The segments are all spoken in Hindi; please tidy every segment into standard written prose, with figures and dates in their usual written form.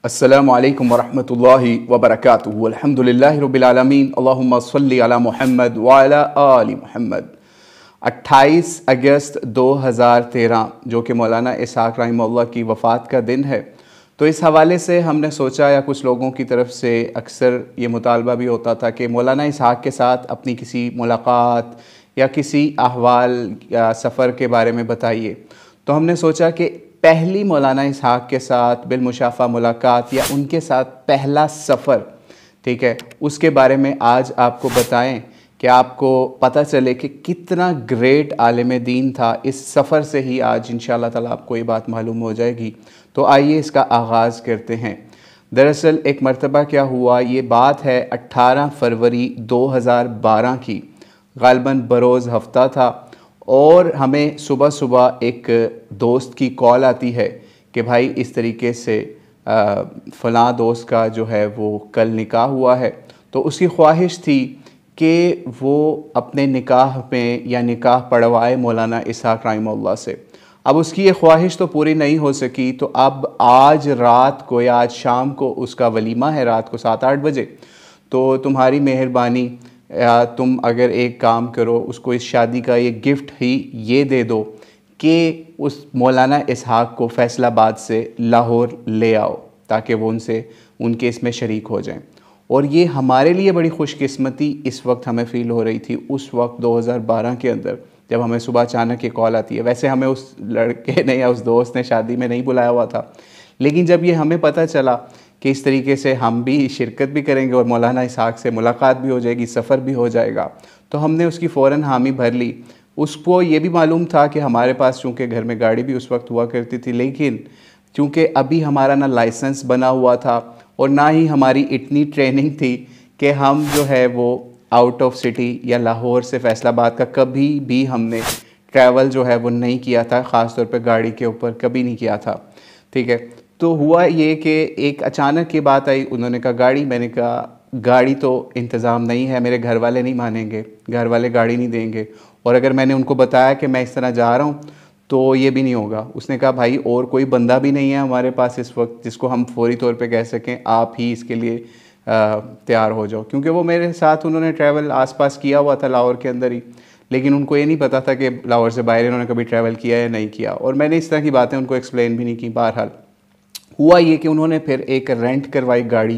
अस्सलामु अलैकुम वरहमतुल्लाहि वबरकातुहू। अल्हम्दुलिल्लाहि रब्बिल आलमीन। अल्लाहुम्मा सल्लि अला मुहम्मद व अला आलि मुहम्मद। 28 अगस्त 2013 जो कि मौलाना इसहाक़ रहमतुल्लाह की वफ़ात का दिन है, तो इस हवाले से हमने सोचा, या कुछ लोगों की तरफ से अक्सर ये मुतालबा भी होता था कि मौलाना इसहाक़ के साथ अपनी किसी मुलाकात या किसी अहवाल या सफ़र के बारे में बताइए। तो हमने सोचा कि पहली मौलाना इसहाक़ के साथ बिलमुशाफ़ा मुलाकात या उनके साथ पहला सफ़र, ठीक है, उसके बारे में आज आपको बताएं कि आपको पता चले कि कितना ग्रेट आलिम दीन था। इस सफ़र से ही आज इंशाअल्लाह ताला आपको ये बात मालूम हो जाएगी। तो आइए इसका आगाज़ करते हैं। दरअसल एक मरतबा क्या हुआ, ये बात है 18 फरवरी 2012 की, ग़ालिबन बरोज़ हफ़्ता था, और हमें सुबह सुबह एक दोस्त की कॉल आती है कि भाई इस तरीके से फ़लाँ दोस्त का जो है वो कल निकाह हुआ है। तो उसकी ख्वाहिश थी कि वो अपने निकाह में या निकाह पढ़वाए मौलाना इसहाक़ रहमतुल्लाह से। अब उसकी ये ख्वाहिश तो पूरी नहीं हो सकी, तो अब आज रात को या आज शाम को उसका वलीमा है, रात को 7-8 बजे। तो तुम्हारी मेहरबानी, या तुम अगर एक काम करो, उसको इस शादी का ये गिफ्ट ही ये दे दो कि उस मौलाना इसहाक़ को फैसलाबाद से लाहौर ले आओ, ताकि वो उनके इसमें शरीक हो जाएं। और ये हमारे लिए बड़ी खुशकिस्मती इस वक्त हमें फ़ील हो रही थी, उस वक्त 2012 के अंदर, जब हमें सुबह अचानक ये कॉल आती है। वैसे हमें उस लड़के ने या उस दोस्त ने शादी में नहीं बुलाया हुआ था, लेकिन जब ये हमें पता चला कि इस तरीके से हम भी शिरकत भी करेंगे और मौलाना इसहाक़ से मुलाकात भी हो जाएगी, सफ़र भी हो जाएगा, तो हमने उसकी फ़ौरन हामी भर ली। उसको ये भी मालूम था कि हमारे पास चूँकि घर में गाड़ी भी उस वक्त हुआ करती थी, लेकिन चूँकि अभी हमारा ना लाइसेंस बना हुआ था और ना ही हमारी इतनी ट्रेनिंग थी कि हम जो है वो आउट ऑफ सिटी या लाहौर से फैसलाबाद का कभी भी हमने ट्रैवल जो है वो नहीं किया था, ख़ास तौर पे गाड़ी के ऊपर कभी नहीं किया था, ठीक है। तो हुआ ये कि एक अचानक की बात आई, उन्होंने कहा गाड़ी, मैंने कहा गाड़ी तो इंतज़ाम नहीं है, मेरे घर वाले नहीं मानेंगे, घर वाले गाड़ी नहीं देंगे, और अगर मैंने उनको बताया कि मैं इस तरह जा रहा हूँ तो ये भी नहीं होगा। उसने कहा भाई और कोई बंदा भी नहीं है हमारे पास इस वक्त जिसको हम फौरी तौर पे कह सकें आप ही इसके लिए तैयार हो जाओ, क्योंकि वो मेरे साथ उन्होंने ट्रैवल आसपास किया हुआ था लाहौर के अंदर ही, लेकिन उनको ये नहीं पता था कि लाहौर से बाहर इन्होंने कभी ट्रैवल किया या नहीं किया, और मैंने इस तरह की बातें उनको एक्सप्लेन भी नहीं की। बहरहाल हुआ ये कि उन्होंने फिर एक रेंट करवाई गाड़ी,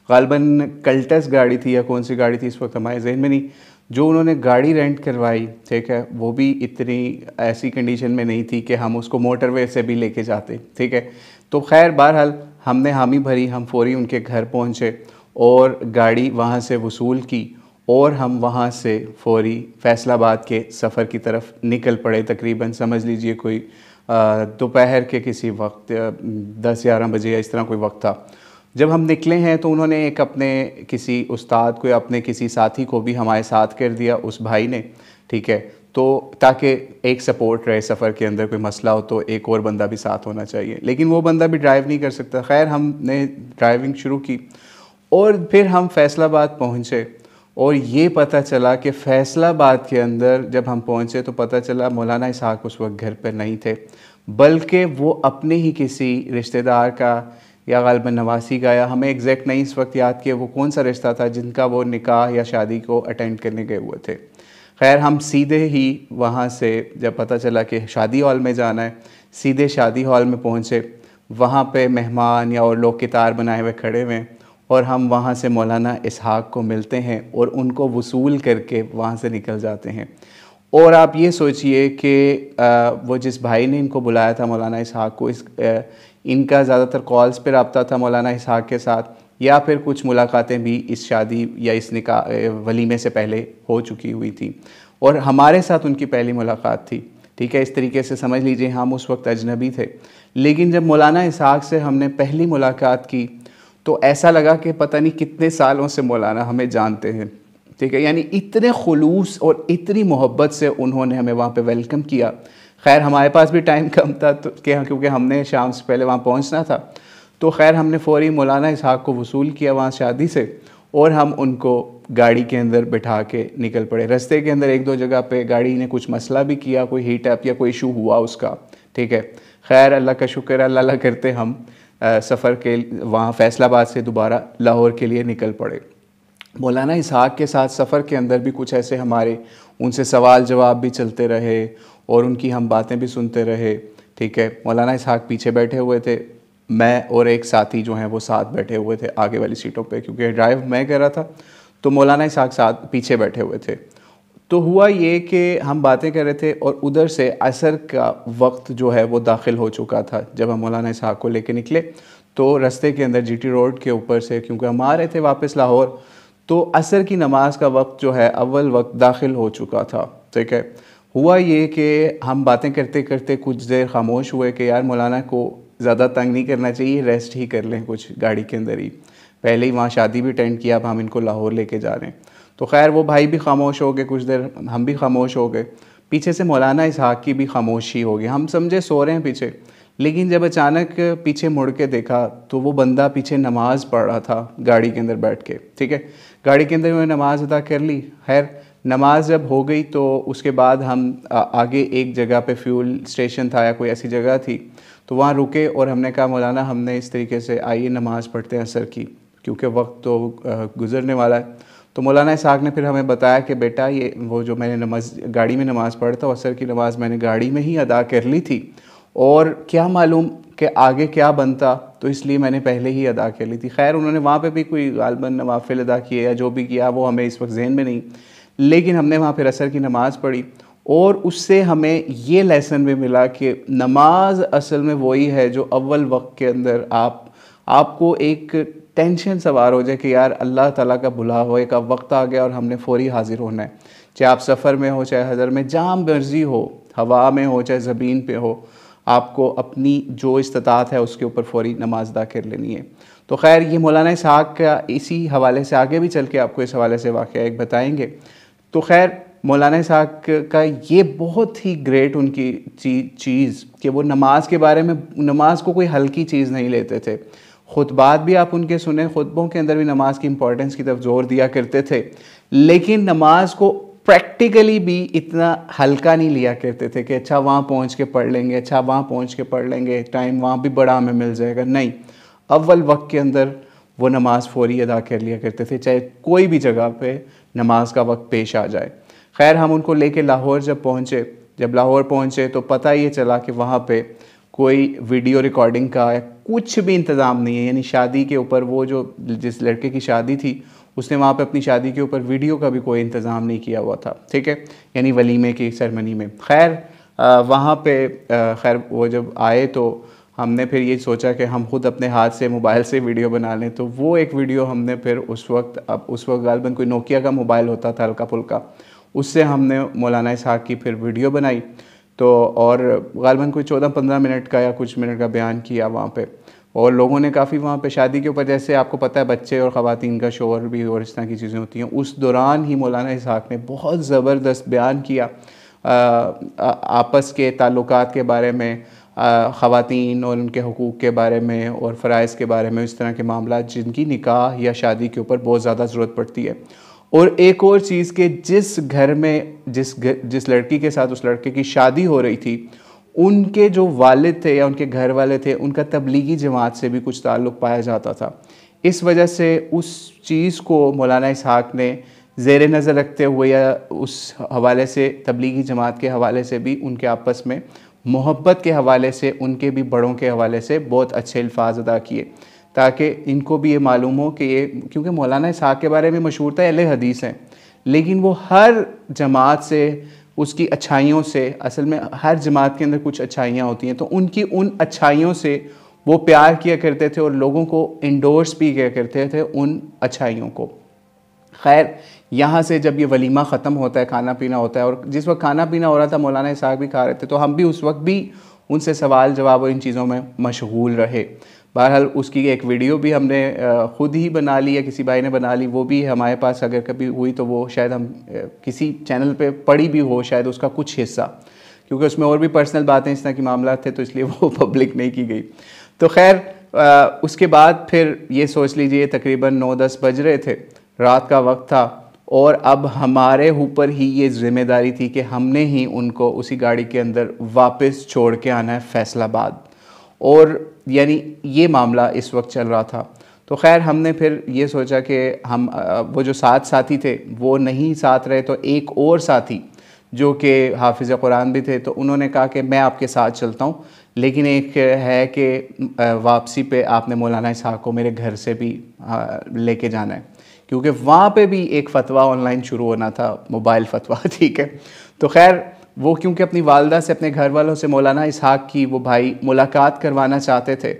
ग़ालिबन कल्टस गाड़ी थी या कौन सी गाड़ी थी इस वक्त हमारे जहन में नहीं, जो उन्होंने गाड़ी रेंट करवाई, ठीक है, वो भी इतनी ऐसी कंडीशन में नहीं थी कि हम उसको मोटरवे से भी लेके जाते, ठीक है। तो खैर बहरहाल हमने हामी भरी, हम फौरी उनके घर पहुँचे और गाड़ी वहाँ से वसूल की, और हम वहाँ से फौरी फैसलाबाद के सफ़र की तरफ निकल पड़े। तकरीबन समझ लीजिए कोई दोपहर के किसी वक्त 10-11 बजे या इस तरह कोई वक्त था। जब हम निकले हैं तो उन्होंने एक अपने किसी उस्ताद को या अपने किसी साथी को भी हमारे साथ कर दिया, उस भाई ने, ठीक है, तो ताकि एक सपोर्ट रहे सफ़र के अंदर, कोई मसला हो तो एक और बंदा भी साथ होना चाहिए, लेकिन वो बंदा भी ड्राइव नहीं कर सकता। खैर हमने ड्राइविंग शुरू की और फिर हम फैसलाबाद पहुँचे, और ये पता चला कि फ़ैसलाबाद के अंदर जब हम पहुँचे तो पता चला मौलाना इसहाक़ उस वक्त घर पर नहीं थे, बल्कि वो अपने ही किसी रिश्तेदार का या ग़ालिबन नवासी का, या हमें एग्जैक्ट नहीं इस वक्त याद कि वो कौन सा रिश्ता था जिनका वो निकाह या शादी को अटेंड करने गए हुए थे। खैर हम सीधे ही वहाँ से, जब पता चला कि शादी हॉल में जाना है, सीधे शादी हॉल में पहुँचे। वहाँ पे मेहमान या और लोग कितार बनाए हुए खड़े हुए, और हम वहाँ से मौलाना इसहाक़ को मिलते हैं और उनको वसूल करके वहाँ से निकल जाते हैं। और आप ये सोचिए कि वो जिस भाई ने इनको बुलाया था मौलाना इसहाक़ को, इनका ज़्यादातर कॉल्स पे रब्ता था मौलाना इसहाक़ के साथ, या फिर कुछ मुलाकातें भी इस शादी या इस निकाह वलीमे से पहले हो चुकी हुई थी, और हमारे साथ उनकी पहली मुलाकात थी, ठीक है। इस तरीके से समझ लीजिए हम उस वक्त अजनबी थे, लेकिन जब मौलाना इसहाक़ से हमने पहली मुलाकात की तो ऐसा लगा कि पता नहीं कितने सालों से मौलाना हमें जानते हैं, ठीक है। यानी इतने खुलूस और इतनी मोहब्बत से उन्होंने हमें वहाँ पे वेलकम किया। खैर हमारे पास भी टाइम कम था तो क्योंकि हमने शाम से पहले वहाँ पहुँचना था, तो खैर हमने फ़ौरी मौलाना इसहाक़ को वसूल किया वहाँ शादी से, और हम उनको गाड़ी के अंदर बिठा के निकल पड़े। रास्ते के अंदर 1-2 जगह पे गाड़ी ने कुछ मसला भी किया, कोई हीट अप या कोई इशू हुआ उसका, ठीक है। खैर अल्लाह का शुक्र, अल्लाह करते हम सफ़र के वहाँ फैसलाबाद से दोबारा लाहौर के लिए निकल पड़े। मौलाना इसहाक़ के साथ सफ़र के अंदर भी कुछ ऐसे हमारे उनसे सवाल जवाब भी चलते रहे और उनकी हम बातें भी सुनते रहे। ठीक है, मौलाना इसहाक़ पीछे बैठे हुए थे, मैं और एक साथी जो हैं वो साथ बैठे हुए थे आगे वाली सीटों पे, क्योंकि ड्राइव मैं कर रहा था तो मौलाना इसहाक़ साथ पीछे बैठे हुए थे। तो हुआ ये कि हम बातें कर रहे थे और उधर से असर का वक्त जो है वो दाखिल हो चुका था। जब हम मौलाना इसहाक़ को लेके निकले तो रास्ते के अंदर जीटी रोड के ऊपर से, क्योंकि हम आ रहे थे वापस लाहौर, तो असर की नमाज का वक्त जो है अव्वल वक्त दाखिल हो चुका था। ठीक है, हुआ ये कि हम बातें करते करते कुछ देर खामोश हुए कि यार मौलाना को ज़्यादा तंग नहीं करना चाहिए, रेस्ट ही कर लें कुछ गाड़ी के अंदर ही। पहले ही वहाँ शादी भी अटेंड किया, अब हम इनको लाहौर लेके जा रहे हैं। तो खैर वो भाई भी खामोश हो गए, कुछ देर हम भी खामोश हो गए। पीछे से मौलाना इसहाक़ की भी खामोशी हो गई। हम समझे सो रहे हैं पीछे, लेकिन जब अचानक पीछे मुड़ के देखा तो वो बंदा पीछे नमाज़ पढ़ रहा था गाड़ी के अंदर बैठ के। ठीक है, गाड़ी के अंदर उन्होंने नमाज़ अदा कर ली। खैर नमाज जब हो गई तो उसके बाद हम आगे एक जगह पे फ्यूल स्टेशन था या कोई ऐसी जगह थी, तो वहाँ रुके और हमने कहा मौलाना हमने इस तरीके से आइए नमाज़ पढ़ते हैं असर की, क्योंकि वक्त तो गुज़रने वाला है। तो मौलाना इसहाक़ ने फिर हमें बताया कि बेटा ये वो जो मैंने नमाज गाड़ी में नमाज़ पढ़ता असर की नमाज़ मैंने गाड़ी में ही अदा कर ली थी, और क्या मालूम कि आगे क्या बनता, तो इसलिए मैंने पहले ही अदा कर ली थी। खैर उन्होंने वहाँ पे भी कोई गालबन नवाफिल अदा किए या जो भी किया वो हमें इस वक्त ज़हन में नहीं, लेकिन हमने वहाँ फिर असर की नमाज़ पढ़ी और उससे हमें ये लेसन भी मिला कि नमाज असल में वही है जो अव्वल वक्त के अंदर आपको एक टेंशन सवार हो जाए कि यार अल्लाह ताला का बुलावे का वक्त आ गया और हमने फ़ौरी हाजिर होना है। चाहे आप सफ़र में हो, चाहे हज़र में, जहाँ मर्ज़ी हो, हवा में हो चाहे ज़मीन पे हो, आपको अपनी जो इस्तिताअत है उसके ऊपर फ़ौरी नमाज अदा कर लेनी है। तो खैर ये मौलाना इसहाक़ का इसी हवाले से आगे भी चल के आपको इस हवाले से वाक़या एक बताएँगे। तो खैर मौलाना इसहाक़ का ये बहुत ही ग्रेट उनकी चीज़ कि वो नमाज के बारे में, नमाज को कोई हल्की चीज़ नहीं लेते थे। खुतबात भी आप उनके सुने, खुतबों के अंदर भी नमाज की इंपॉर्टेंस की तरफ जोर दिया करते थे, लेकिन नमाज को प्रैक्टिकली भी इतना हल्का नहीं लिया करते थे कि अच्छा वहाँ पहुँच के पढ़ लेंगे, अच्छा वहाँ पहुँच के पढ़ लेंगे, टाइम वहाँ भी बड़ा हमें मिल जाएगा। नहीं, अव्वल वक्त के अंदर वो नमाज फ़ौरी अदा कर लिया करते थे, चाहे कोई भी जगह पे नमाज का वक्त पेश आ जाए। खैर हम उनको लेके लाहौर जब लाहौर पहुँचे तो पता ये चला कि वहाँ पे कोई वीडियो रिकॉर्डिंग का कुछ भी इंतज़ाम नहीं है। यानी शादी के ऊपर वो जो जिस लड़के की शादी थी उसने वहाँ पे अपनी शादी के ऊपर वीडियो का भी कोई इंतज़ाम नहीं किया हुआ था। ठीक है, यानी वलीमे की सेरेमनी में। खैर वहाँ पे खैर वो जब आए तो हमने फिर ये सोचा कि हम ख़ुद अपने हाथ से मोबाइल से वीडियो बना लें। तो वो एक वीडियो हमने फिर उस वक्त गालबन कोई नोकिया का मोबाइल होता था हल्का फुल्का, उससे हमने मौलाना इसहाक़ की फिर वीडियो बनाई। तो और गालबन कोई 14-15 मिनट का या कुछ मिनट का बयान किया वहाँ पे, और लोगों ने काफ़ी वहाँ पे शादी के ऊपर, जैसे आपको पता है बच्चे और ख़वातीन का शोर भी और इस तरह की चीज़ें होती हैं, उस दौरान ही मौलाना इसहाक़ ने बहुत ज़बरदस्त बयान किया आपस के ताल्लुकात के बारे में, ख़वातीन और उनके हुकूक़ के बारे में और फ़राइज़ के बारे में, इस तरह के मामला जिनकी निकाह या शादी के ऊपर बहुत ज़्यादा ज़रूरत पड़ती है। और एक और चीज़ कि जिस घर में जिस लड़की के साथ उस लड़के की शादी हो रही थी, उनके जो वालिद थे या उनके घर वाले थे, उनका तबलीगी जमात से भी कुछ ताल्लुक़ पाया जाता था। इस वजह से उस चीज़ को मौलाना इसहाक़ ने ज़ेर नज़र रखते हुए या उस हवाले से, तबलीगी जमात के हवाले से भी, उनके आपस में मोहब्बत के हवाले से, उनके भी बड़ों के हवाले से बहुत अच्छे अल्फाज अदा किए, ताकि इनको भी ये मालूम हो कि ये, क्योंकि मौलाना इसहाक़ के बारे में मशहूर था अहले हदीस हैं, लेकिन वो हर जमात से, उसकी अच्छाइयों से, असल में हर जमात के अंदर कुछ अच्छाइयाँ होती हैं, तो उनकी उन अच्छाइयों से वो प्यार किया करते थे और लोगों को इंडोर्स भी किया करते थे उन अच्छाइयों को। खैर यहाँ से जब ये वलीमा ख़त्म होता है, खाना पीना होता है, और जिस वक्त खाना पीना हो रहा था मौलाना इसहाक़ भी खा रहे थे, तो हम भी उस वक्त भी उनसे सवाल जवाब और इन चीज़ों में मशगूल रहे। बहरहाल उसकी एक वीडियो भी हमने ख़ुद ही बना ली या किसी भाई ने बना ली, वो भी हमारे पास अगर कभी हुई तो वो शायद हम किसी चैनल पे पड़ी भी हो, शायद उसका कुछ हिस्सा, क्योंकि उसमें और भी पर्सनल बातें इस तरह की मामला थे, तो इसलिए वो पब्लिक नहीं की गई। तो खैर उसके बाद फिर ये सोच लीजिए तकरीबन 9-10 बज रहे थे, रात का वक्त था, और अब हमारे ऊपर ही ये ज़िम्मेदारी थी कि हमने ही उनको उसी गाड़ी के अंदर वापस छोड़ के आना है फैसलाबाद। और यानी ये मामला इस वक्त चल रहा था। तो खैर हमने फिर ये सोचा कि हम वो जो साथी थे वो नहीं साथ रहे, तो एक और साथी जो कि हाफिज़ कुरान भी थे, तो उन्होंने कहा कि मैं आपके साथ चलता हूँ, लेकिन एक है कि वापसी पे आपने मौलाना इसहाक़ को मेरे घर से भी लेके जाना है, क्योंकि वहाँ पे भी एक फ़तवा ऑनलाइन शुरू होना था, मोबाइल फ़तवा। ठीक है, तो खैर वो क्योंकि अपनी वालदा से, अपने घर वालों से मौलाना इसहाक़ की वो भाई मुलाकात करवाना चाहते थे,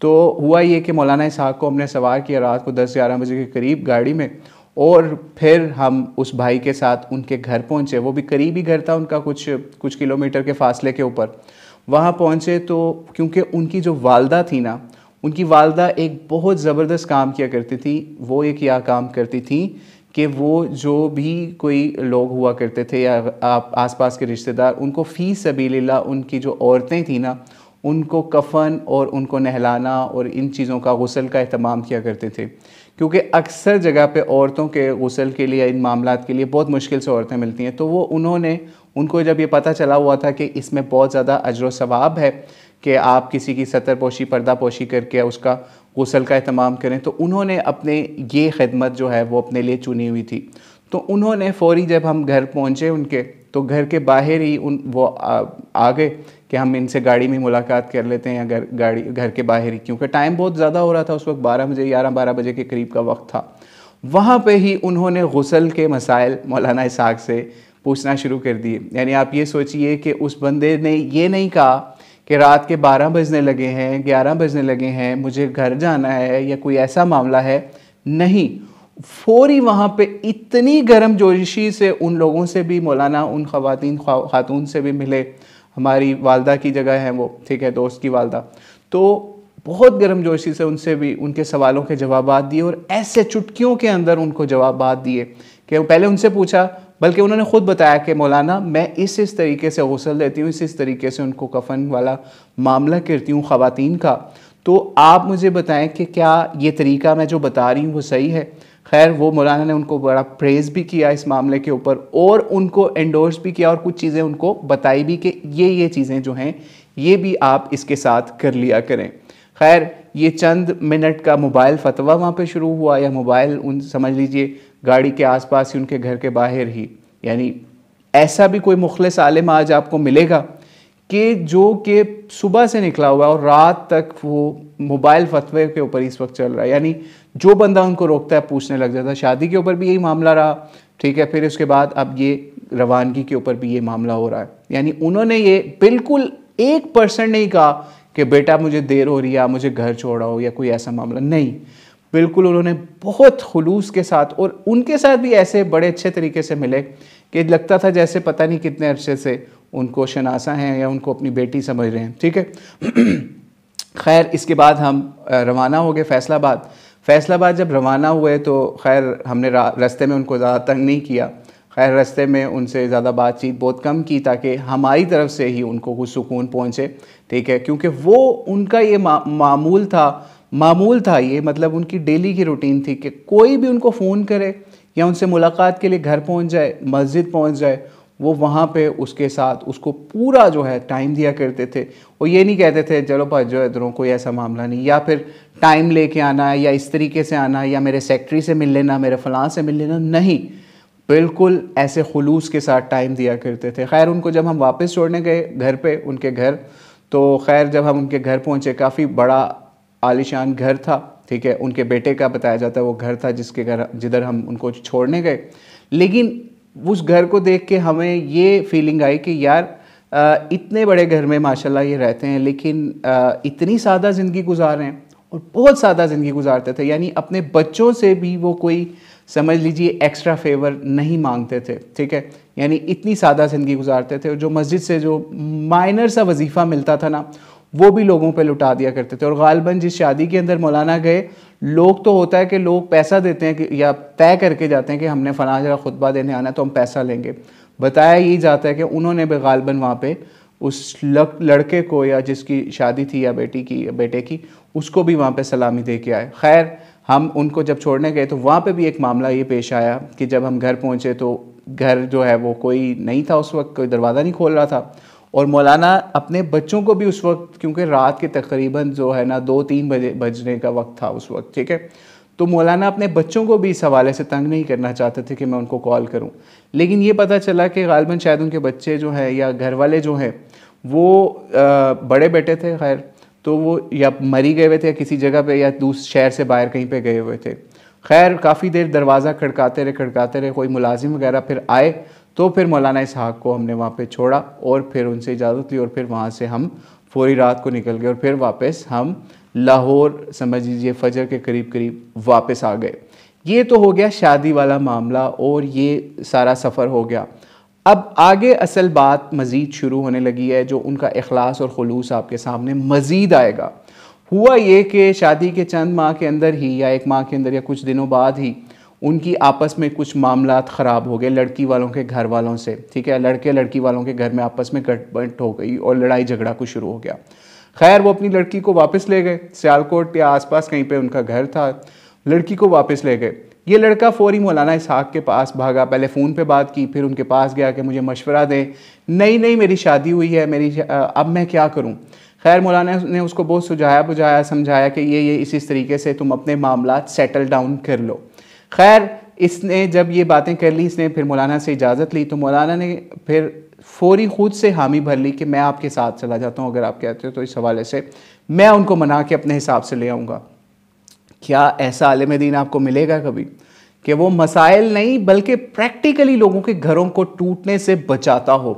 तो हुआ ये कि मौलाना इसहाक़ को हमने सवार किया रात को 10-11 बजे के करीब गाड़ी में, और फिर हम उस भाई के साथ उनके घर पहुँचे। वो भी करीबी घर था उनका, कुछ किलोमीटर के फासले के ऊपर। वहाँ पहुँचे तो क्योंकि उनकी जो वालदा थी ना, उनकी वालदा एक बहुत ज़बरदस्त काम किया करती थी। वो एक क्या काम करती थी कि वो जो भी कोई लोग हुआ करते थे या आप आसपास के रिश्तेदार, उनको फ़ी सबीलिल्लाह उनकी जो औरतें थी ना, उनको कफ़न और उनको नहलाना और इन चीज़ों का गुस्ल का एहतमाम किया करते थे, क्योंकि अक्सर जगह पे औरतों के गुस्ल के लिए, इन मामलात के लिए बहुत मुश्किल से औरतें मिलती हैं। तो वो उनको जब ये पता चला हुआ था कि इसमें बहुत ज़्यादा अजर सवाब है कि आप किसी की सतरपोशी, पर्दापोशी करके उसका गुस्ल का एहतमाम करें, तो उन्होंने अपने ये खिदमत जो है वो अपने लिए चुनी हुई थी। तो उन्होंने फ़ौरी जब हम घर पहुँचे उनके, तो घर के बाहर ही वो आ गए कि हम इनसे गाड़ी में मुलाकात कर लेते हैं, या घर के बाहर ही, क्योंकि टाइम बहुत ज़्यादा हो रहा था उस वक्त, 12 बजे, 11-12 बजे के करीब का वक्त था। वहाँ पे ही उन्होंने गुस्ल के मसाइल मौलाना इसहाक़ से पूछना शुरू कर दिए। यानी आप ये सोचिए कि उस बंदे ने ये नहीं कहा कि रात के 12 बजने लगे हैं, 11 बजने लगे हैं, मुझे घर जाना है या कोई ऐसा मामला है, नहीं, फ़ौरी वहाँ पे इतनी गर्म जोशी से उन लोगों से भी, मौलाना उन खातून से भी मिले, हमारी वालदा की जगह है वो, ठीक है, दोस्त की वालदा, तो बहुत गर्म जोशी से उनसे भी उनके सवालों के जवाबात दिए, और ऐसे चुटकियों के अंदर उनको जवाबात दिए कि पहले उनसे पूछा, बल्कि उन्होंने ख़ुद बताया कि मौलाना मैं इस तरीके से गुस्ल देती हूँ, इस तरीके से उनको कफ़न वाला मामला करती हूँ ख़वातीन का, तो आप मुझे बताएं कि क्या ये तरीका मैं जो बता रही हूँ वो सही है। खैर वो मौलाना ने उनको बड़ा प्रेज़ भी किया इस मामले के ऊपर, और उनको एंडोर्स भी किया, और कुछ चीज़ें उनको बताई भी कि ये चीज़ें जो हैं ये भी आप इसके साथ कर लिया करें। खैर ये चंद मिनट का मोबाइल फ़तवा वहाँ पे शुरू हुआ, या मोबाइल उन समझ लीजिए गाड़ी के आसपास ही, उनके घर के बाहर ही। यानी ऐसा भी कोई मुखलिस आलिम आज आपको मिलेगा कि जो कि सुबह से निकला हुआ और रात तक वो मोबाइल फतवे के ऊपर इस वक्त चल रहा है। यानी जो बंदा उनको रोकता है पूछने लग जाता है। शादी के ऊपर भी यही मामला रहा, ठीक है, फिर उसके बाद अब ये रवानगी के ऊपर भी ये मामला हो रहा है। यानी उन्होंने ये बिल्कुल 1% नहीं कहा कि बेटा मुझे देर हो रही है, मुझे घर छोड़ाओ, या कोई ऐसा मामला नहीं। बिल्कुल उन्होंने बहुत खुलूस के साथ, और उनके साथ भी ऐसे बड़े अच्छे तरीके से मिले कि लगता था जैसे पता नहीं कितने अरसे से उनको शनासा हैं या उनको अपनी बेटी समझ रहे हैं, ठीक है। खैर इसके बाद हम रवाना हो गए फैसलाबाद जब रवाना हुए तो खैर हमने रास्ते में उनको ज़्यादा तंग नहीं किया। खैर रास्ते में उनसे ज़्यादा बातचीत बहुत कम की, ताकि हमारी तरफ से ही उनको कुछ सुकून पहुँचे, ठीक है, क्योंकि वो उनका ये मामूल था ये, मतलब उनकी डेली की रूटीन थी कि कोई भी उनको फ़ोन करे या उनसे मुलाकात के लिए घर पहुंच जाए, मस्जिद पहुंच जाए, वो वहाँ पे उसके साथ उसको पूरा जो है टाइम दिया करते थे। वो ये नहीं कहते थे चलो भाई जो इधरों कोई ऐसा मामला नहीं, या फिर टाइम लेके आना है या इस तरीके से आना है, या मेरे सेक्रेटरी से मिल लेना, मेरे फ़लाँ से मिल लेना, नहीं, बिल्कुल ऐसे खुलूस के साथ टाइम दिया करते थे। खैर उनको जब हम वापस छोड़ने गए घर पे, उनके घर, तो खैर जब हम उनके घर पहुँचे, काफ़ी बड़ा आलीशान घर था, ठीक है, उनके बेटे का बताया जाता है वो घर था जिधर हम उनको छोड़ने गए। लेकिन उस घर को देख के हमें ये फीलिंग आई कि यार इतने बड़े घर में माशाल्लाह ये रहते हैं, लेकिन इतनी सादा ज़िंदगी गुजार रहे हैं, और बहुत सादा ज़िंदगी गुजारते थे। यानी अपने बच्चों से भी वो कोई समझ लीजिए एक्स्ट्रा फेवर नहीं मांगते थे, ठीक है, यानी इतनी सादा ज़िंदगी गुजारते थे। और जो मस्जिद से जो माइनर सा वजीफ़ा मिलता था ना, वो भी लोगों पे लुटा दिया करते थे। और गालिबन जिस शादी के अंदर मौलाना गए, लोग तो होता है कि लोग पैसा देते हैं कि या तय करके जाते हैं कि हमने फ़लाँ जगह खुतबा देने आना है तो हम पैसा लेंगे। बताया यही जाता है कि उन्होंने भी गालिबन वहाँ पे उस लड़के को, या जिसकी शादी थी या बेटे की, उसको भी वहाँ पे सलामी दे के आए। खैर हम उनको जब छोड़ने गए तो वहाँ पे भी एक मामला ये पेश आया कि जब हम घर पहुँचे तो घर जो है वो कोई नहीं था उस वक्त, कोई दरवाज़ा नहीं खोल रहा था, और मौलाना अपने बच्चों को भी उस वक्त, क्योंकि रात के तकरीबन जो है ना 2-3 बजे बजने का वक्त था उस वक्त, ठीक है, तो मौलाना अपने बच्चों को भी इस हवाले से तंग नहीं करना चाहते थे कि मैं उनको कॉल करूं। लेकिन ये पता चला कि गालिबन शायद उनके बच्चे जो हैं या घर वाले जो हैं वो बड़े बेटे थे, खैर तो वो या मरी गए हुए थे या किसी जगह पे या दूसरे शहर से बाहर कहीं पे गए हुए थे। खैर काफ़ी देर दरवाज़ा खड़काते रहे, कोई मुलाजिम वगैरह फिर आए, तो फिर मौलाना इसहाक को हमने वहाँ पे छोड़ा और फिर उनसे इजाज़त ली और फिर वहाँ से हम फौरी रात को निकल गए और फिर वापस हम लाहौर समझ लीजिए फजर के करीब करीब वापस आ गए। ये तो हो गया शादी वाला मामला और ये सारा सफ़र हो गया। अब आगे असल बात मज़ीद शुरू होने लगी है, जो उनका इखलास और खुलूस आपके सामने मज़ीद आएगा। हुआ ये कि शादी के चंद माह के अंदर ही या 1 माह के अंदर या कुछ दिनों बाद ही उनकी आपस में कुछ मामलात ख़राब हो गए लड़की वालों के घर वालों से, ठीक है, लड़के लड़की वालों के घर में आपस में गठबंट हो गई और लड़ाई झगड़ा कुछ शुरू हो गया। खैर वो अपनी लड़की को वापस ले गए, सियालकोट या आसपास कहीं पे उनका घर था, लड़की को वापस ले गए। ये लड़का फौरी मौलाना इसहाक के पास भागा, पहले फ़ोन पे बात की, फिर उनके पास गया कि मुझे मशवरा दें, नहीं मेरी शादी हुई है, अब मैं क्या करूं। खैर मौलाना ने उसको बहुत सुझाया बुझाया, समझाया कि ये इस तरीके से तुम अपने मामला सेटल डाउन कर लो। खैर इसने जब ये बातें कर ली, इसने फिर मौलाना से इजाज़त ली, तो मौलाना ने फिर फौरी खुद से हामी भर ली कि मैं आपके साथ चला जाता हूँ, अगर आप कहते हो तो इस हवाले से मैं उनको मना के अपने हिसाब से ले आऊँगा। क्या ऐसा आलिम दीन आपको मिलेगा कभी कि वो मसाइल नहीं बल्कि प्रैक्टिकली लोगों के घरों को टूटने से बचाता हो।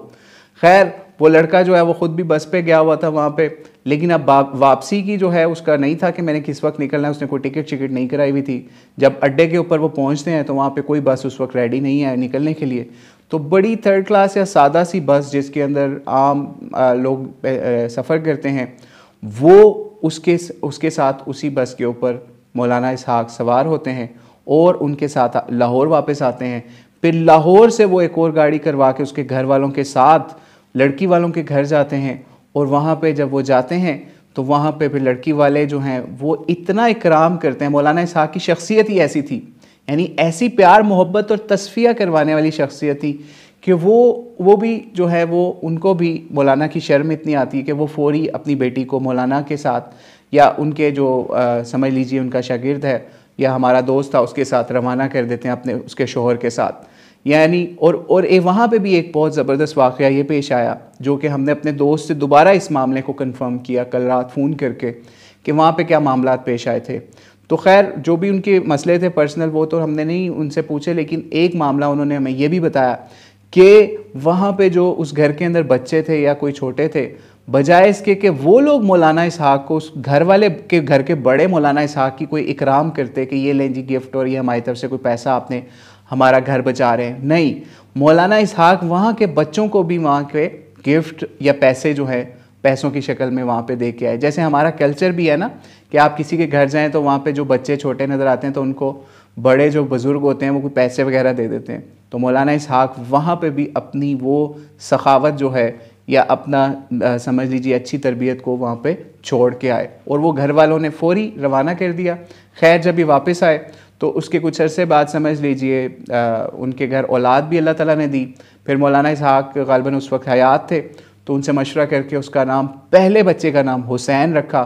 खैर वो लड़का जो है वो ख़ुद भी बस पे गया हुआ था वहाँ पे, लेकिन अब वापसी की जो है उसका नहीं था कि मैंने किस वक्त निकलना है, उसने कोई टिकट नहीं कराई हुई थी। जब अड्डे के ऊपर वो पहुँचते हैं तो वहाँ पे कोई बस उस वक्त रेडी नहीं है निकलने के लिए, तो बड़ी 3rd क्लास या सादा सी बस जिसके अंदर आम लोग सफ़र करते हैं, वो उसके साथ उसी बस के ऊपर मौलाना इसहाक सवार होते हैं और उनके साथ लाहौर वापस आते हैं। फिर लाहौर से वो एक और गाड़ी करवा के उसके घर वालों के साथ लड़की वालों के घर जाते हैं और वहाँ पे जब वो जाते हैं तो वहाँ पे फिर लड़की वाले जो हैं वो इतना इकराम करते हैं। मौलाना इसहाक की शख्सियत ही ऐसी थी, यानी ऐसी प्यार मोहब्बत और तस्फिया करवाने वाली शख्सियत थी कि वो भी जो है वो उनको भी मौलाना की शर्म इतनी आती है कि वो फौरी अपनी बेटी को मौलाना के साथ या उनके जो समझ लीजिए उनका शागिर्द है या हमारा दोस्त था उसके साथ रवाना कर देते हैं अपने उसके शोहर के साथ। यानी और वहाँ पे भी एक बहुत ज़बरदस्त वाक़या ये पेश आया जो कि हमने अपने दोस्त से दोबारा इस मामले को कंफर्म किया कल रात फ़ोन करके कि वहाँ पे क्या मामलात पेश आए थे। तो खैर जो भी उनके मसले थे पर्सनल वो तो हमने नहीं उनसे पूछे, लेकिन एक मामला उन्होंने हमें ये भी बताया कि वहाँ पे जो उस घर के अंदर बच्चे थे या कोई छोटे थे, बजाय इसके कि वो लोग मौलाना इसहाक को उस घर वाले के घर के बड़े मौलाना इसहाक की कोई इकराम करते कि ये लें जी गिफ्ट और ये हमारी तरफ से कोई पैसा आपने हमारा घर बचा रहे हैं, नहीं, मौलाना इसहाक वहाँ के बच्चों को भी वहाँ के गिफ्ट या पैसे जो है पैसों की शक्ल में वहाँ पे दे के आए। जैसे हमारा कल्चर भी है ना कि आप किसी के घर जाएं तो वहाँ पे जो बच्चे छोटे नज़र आते हैं तो उनको बड़े जो बुज़ुर्ग होते हैं वो कोई पैसे वगैरह दे देते हैं। तो मौलाना इसहाक वहाँ पे भी अपनी वो सखावत जो है या अपना समझ लीजिए अच्छी तरबियत को वहाँ पे छोड़ के आए और वो घर वालों ने फौरी रवाना कर दिया। खैर जब ये वापस आए तो उसके कुछ अरसे बाद समझ लीजिए उनके घर औलाद भी अल्लाह ताला ने दी। फिर मौलाना इसहाक गालिबन उस वक्त हयात थे तो उनसे मशवरा करके उसका नाम, पहले बच्चे का नाम हुसैन रखा।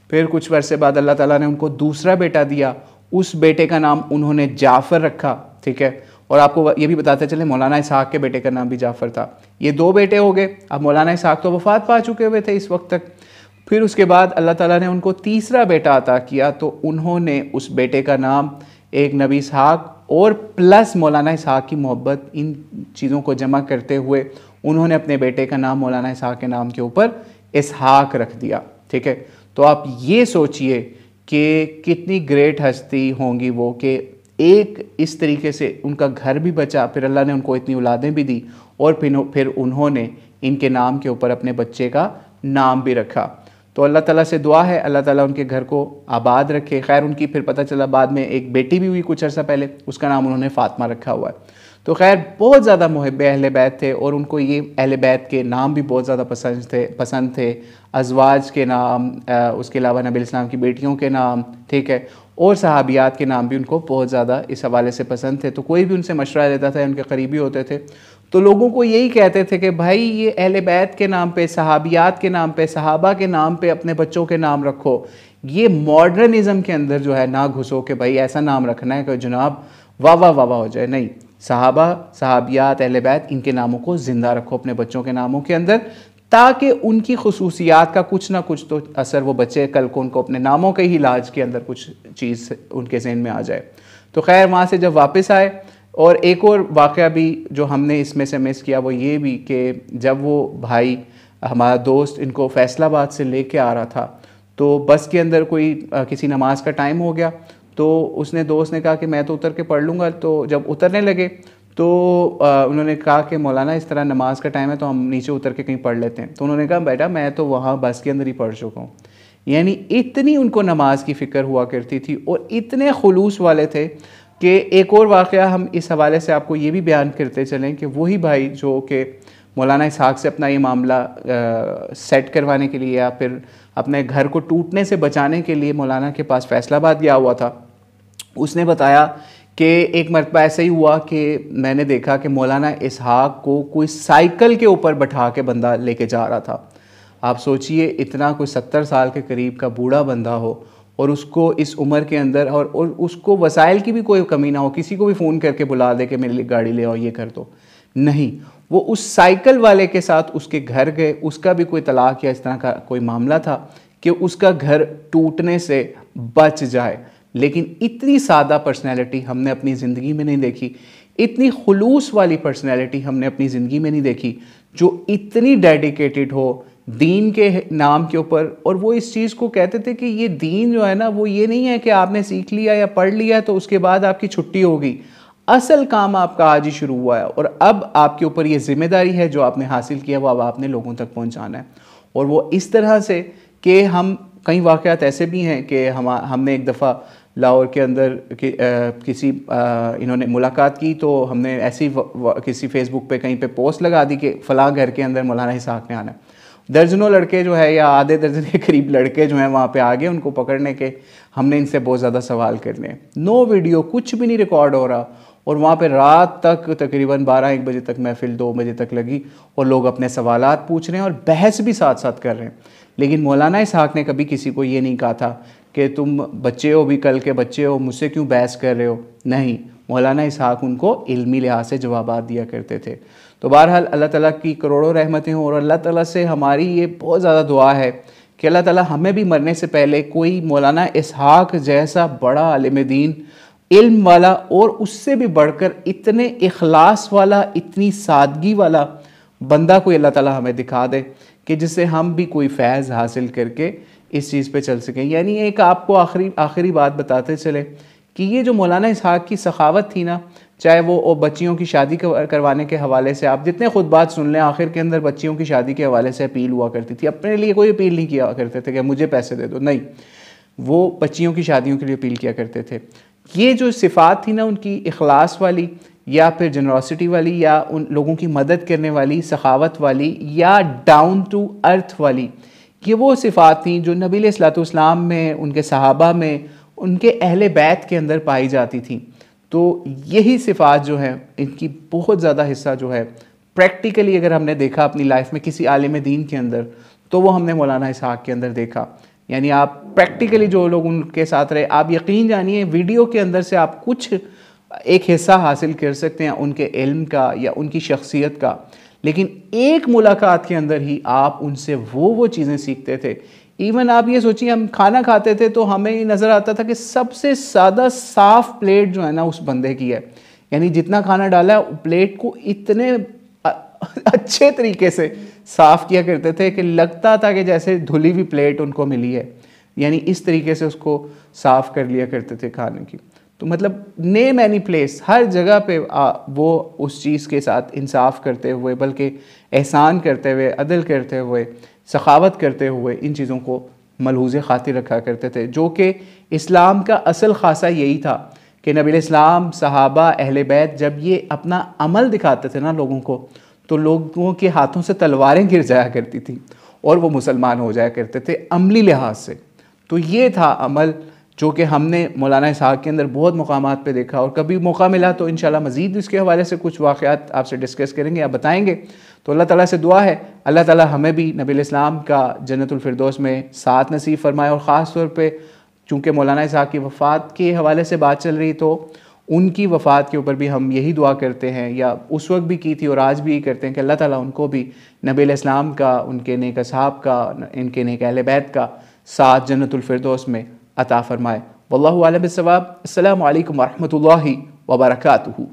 फिर कुछ अरसे बाद अल्लाह ताला ने उनको दूसरा बेटा दिया, उस बेटे का नाम उन्होंने जाफ़र रखा, ठीक है। और आपको ये भी बताते चले मौलाना इसहाक के बेटे का नाम भी जाफ़र था। ये 2 बेटे हो गए। अब मौलाना इसहाक तो वफ़ात पा चुके हुए थे इस वक्त तक। फिर उसके बाद अल्लाह ताला ने उनको तीसरा बेटा अता किया तो उन्होंने उस बेटे का नाम एक नबी इसहाक और प्लस मौलाना इसहाक की मोहब्बत, इन चीज़ों को जमा करते हुए उन्होंने अपने बेटे का नाम मौलाना इसहाक के नाम के ऊपर इसहाक रख दिया, ठीक है। तो आप ये सोचिए कि कितनी ग्रेट हस्ती होंगी वो कि एक इस तरीके से उनका घर भी बचा, फिर अल्लाह ने उनको इतनी औलादें भी दी और फिर उन्होंने इनके नाम के ऊपर अपने बच्चे का नाम भी रखा। तो अल्लाह ताला से दुआ है अल्लाह ताला उनके घर को आबाद रखे। खैर उनकी फिर पता चला बाद में एक बेटी भी हुई कुछ अर्सा पहले, उसका नाम उन्होंने फ़ातिमा रखा हुआ है। तो खैर बहुत ज़्यादा मुहिब अहले बैत थे और उनको ये अहले बैत के नाम भी बहुत ज़्यादा पसंद थे। अज़वाज के नाम, उसके अलावा नबी इस्लाम की बेटियों के नाम, ठीक है, और सहाबियात के नाम भी उनको बहुत ज़्यादा इस हवाले से पसंद थे। तो कोई भी उनसे मशवरा देता था, उनके करीबी होते थे तो लोगों को यही कहते थे कि भाई ये अहले बैत के नाम पे, सहाबियात के नाम पे, सहाबा के नाम पे अपने बच्चों के नाम रखो, ये मॉडर्निज़म के अंदर जो है ना घुसो कि भाई ऐसा नाम रखना है कि जनाब वाह वाह वाह वाह हो जाए। नहीं, सहाबा, सहाबियात, अहले बैत, इनके नामों को ज़िंदा रखो अपने बच्चों के नामों के अंदर, ताकि उनकी खसूसियात का कुछ ना कुछ तो असर वो बच्चे कल को उनको अपने नामों के ही इलाज के अंदर कुछ चीज़ उनके जहन में आ जाए। तो खैर वहाँ से जब वापस आए, और एक और वाक़या भी जो हमने इसमें से मिस किया वो ये भी कि जब वो भाई हमारा दोस्त इनको फैसलाबाद से लेके आ रहा था, तो बस के अंदर कोई किसी नमाज का टाइम हो गया, तो उसने दोस्त ने कहा कि मैं तो उतर के पढ़ लूँगा। तो जब उतरने लगे तो उन्होंने कहा कि मौलाना इस तरह नमाज का टाइम है तो हम नीचे उतर के कहीं पढ़ लेते हैं। तो उन्होंने कहा बेटा मैं तो वहाँ बस के अंदर ही पढ़ चुका हूँ। यानी इतनी उनको नमाज की फ़िक्र हुआ करती थी और इतने खुलूस वाले थे कि एक और वाक़या हम इस हवाले से आपको ये भी बयान करते चलें कि वही भाई जो कि मौलाना इसहाक़ से अपना ये मामला सेट करवाने के लिए या फिर अपने घर को टूटने से बचाने के लिए मौलाना के पास फैसलाबाद गया हुआ था, उसने बताया कि एक मरतबा ऐसा ही हुआ कि मैंने देखा कि मौलाना इसहाक़ को कोई साइकिल के ऊपर बैठा के बंदा लेके जा रहा था। आप सोचिए इतना कोई 70 साल के करीब का बूढ़ा बंदा हो और उसको इस उम्र के अंदर और उसको वसाइल की भी कोई कमी ना हो, किसी को भी फ़ोन करके बुला दे कि मेरे लिए गाड़ी ले आओ, ये कर दो। नहीं, वो उस साइकिल वाले के साथ उसके घर गए। उसका भी कोई तलाक या इस तरह का कोई मामला था कि उसका घर टूटने से बच जाए। लेकिन इतनी सादा पर्सनैलिटी हमने अपनी ज़िंदगी में नहीं देखी, इतनी खुलूस वाली पर्सनैलिटी हमने अपनी ज़िंदगी में नहीं देखी जो इतनी डेडिकेटेड हो दीन के नाम के ऊपर। और वो इस चीज़ को कहते थे कि ये दीन जो है ना, वो ये नहीं है कि आपने सीख लिया या पढ़ लिया तो उसके बाद आपकी छुट्टी होगी। असल काम आपका आज ही शुरू हुआ है और अब आपके ऊपर ये जिम्मेदारी है जो आपने हासिल किया वो अब आपने लोगों तक पहुंचाना है। और वो इस तरह से कि हम कई वाक़यात ऐसे भी हैं कि हमने एक दफ़ा लाहौर के अंदर किसी इन्होंने मुलाकात की, तो हमने ऐसी किसी फेसबुक पे कहीं पे पोस्ट लगा दी कि फ़लाँ घर के अंदर मौलाना इसहाक़ ने आना है। दर्जनों लड़के जो है या आधे दर्जन के करीब लड़के जो हैं वहाँ पे आ गए उनको पकड़ने के। हमने इनसे बहुत ज़्यादा सवाल करने हैं, नो वीडियो, कुछ भी नहीं रिकॉर्ड हो रहा। और वहाँ पे रात तक तकरीबन 12-1 बजे तक महफिल 2 बजे तक लगी और लोग अपने सवालात पूछ रहे हैं और बहस भी साथ साथ कर रहे हैं। लेकिन मौलाना इसहाक़ ने कभी किसी को ये नहीं कहा था कि तुम बच्चे हो, भी कल के बच्चे हो, मुझसे क्यों बहस कर रहे हो। नहीं, मौलाना इसहाक़ उनको इल्मी लिहाज से जवाबात दिया करते थे। तो बहरहाल अल्लाह ताला की करोड़ों रहमतें हों और अल्लाह ताला से हमारी ये बहुत ज़्यादा दुआ है कि अल्लाह ताला हमें भी मरने से पहले कोई मौलाना इसहाक़ जैसा बड़ा आलिम दीन, इल्म वाला और उससे भी बढ़कर इतने इखलास वाला, इतनी सादगी वाला बंदा कोई अल्लाह ताला हमें दिखा दे कि जिससे हम भी कोई फैज़ हासिल करके इस चीज़ पे चल सकें। यानी एक आपको आखिरी बात बताते चले कि ये जो मौलाना इसहाक़ की सखावत थी ना, चाहे वो बच्चियों की शादी करवाने के हवाले से, आप जितने खुद बात सुन लें, आखिर के अंदर बच्चियों की शादी के हवाले से अपील हुआ करती थी। अपने लिए कोई अपील नहीं किया करते थे कि मुझे पैसे दे दो, नहीं, वो बच्चियों की शादियों के लिए अपील किया करते थे। ये जो सिफ़ात थी ना उनकी, इखलास वाली या फिर जनरॉसिटी वाली या उन लोगों की मदद करने वाली, सखावत वाली या डाउन टू अर्थ वाली, ये वो सिफ़ात थी जो नबी अलैहिस्सलाम में, उनके सहाबा में, उनके अहले बैत के अंदर पाई जाती थी। तो यही सिफ़ात जो है इनकी बहुत ज़्यादा हिस्सा जो है प्रैक्टिकली अगर हमने देखा अपनी लाइफ में किसी आलिम दीन के अंदर, तो वो हमने मौलाना इसहाक़ के अंदर देखा। यानी आप प्रैक्टिकली जो लोग उनके साथ रहे, आप यकीन जानिए वीडियो के अंदर से आप कुछ एक हिस्सा हासिल कर सकते हैं उनके इल्म का या उनकी शख्सियत का, लेकिन एक मुलाकात के अंदर ही आप उनसे वो चीज़ें सीखते थे। इवन आप ये सोचिए, हम खाना खाते थे तो हमें ये नज़र आता था कि सबसे ज़्यादा साफ़ प्लेट जो है ना उस बंदे की है। यानी जितना खाना डाला है प्लेट को इतने अच्छे तरीके से साफ़ किया करते थे कि लगता था कि जैसे धुली हुई प्लेट उनको मिली है। यानी इस तरीके से उसको साफ़ कर लिया करते थे खाने की। तो मतलब नेम एनी प्लेस, हर जगह पे वो उस चीज़ के साथ इंसाफ करते हुए, बल्कि एहसान करते हुए, अदल करते हुए, सखावत करते हुए इन चीज़ों को मलहूज़ खातिर रखा करते थे, जो कि इस्लाम का असल खासा यही था कि नबी इस्लाम, सहाबा, अहले बैत जब ये अपना अमल दिखाते थे ना लोगों को, तो लोगों के हाथों से तलवारें गिर जाया करती थी और वो मुसलमान हो जाया करते थे अमली लिहाज से। तो ये था अमल जो कि हमने मौलाना इसहाक़ के अंदर बहुत मकामात पे देखा, और कभी मौका मिला तो इंशाल्लाह मज़ीद इसके हवाले से कुछ वाक़यात आपसे डिस्कस करेंगे, आप बताएंगे। तो अल्लाह ताला से दुआ है अल्लाह ताला हमें भी नबी इस्लाम का जन्नतुल फिरदौस में साथ नसीब फरमाए। और ख़ास तौर पे चूँकि मौलाना इसहाक़ की वफ़ात के हवाले से बात चल रही, तो उनकी वफ़ात के ऊपर भी हम यही दुआ करते हैं, या उस वक्त भी की थी और आज भी यही करते हैं कि अल्लाह ताला उनको भी नबी इस्लाम का, उनके नेक असहाब का, इनके नेक अहले बैत का साथ जन्नतुल फिरदौस में अता फ़रमाए। वल्लाहु आलम बिस्सवाब। अस्सलामु अलैकुम व रहमतुल्लाहि व बरकातुहू।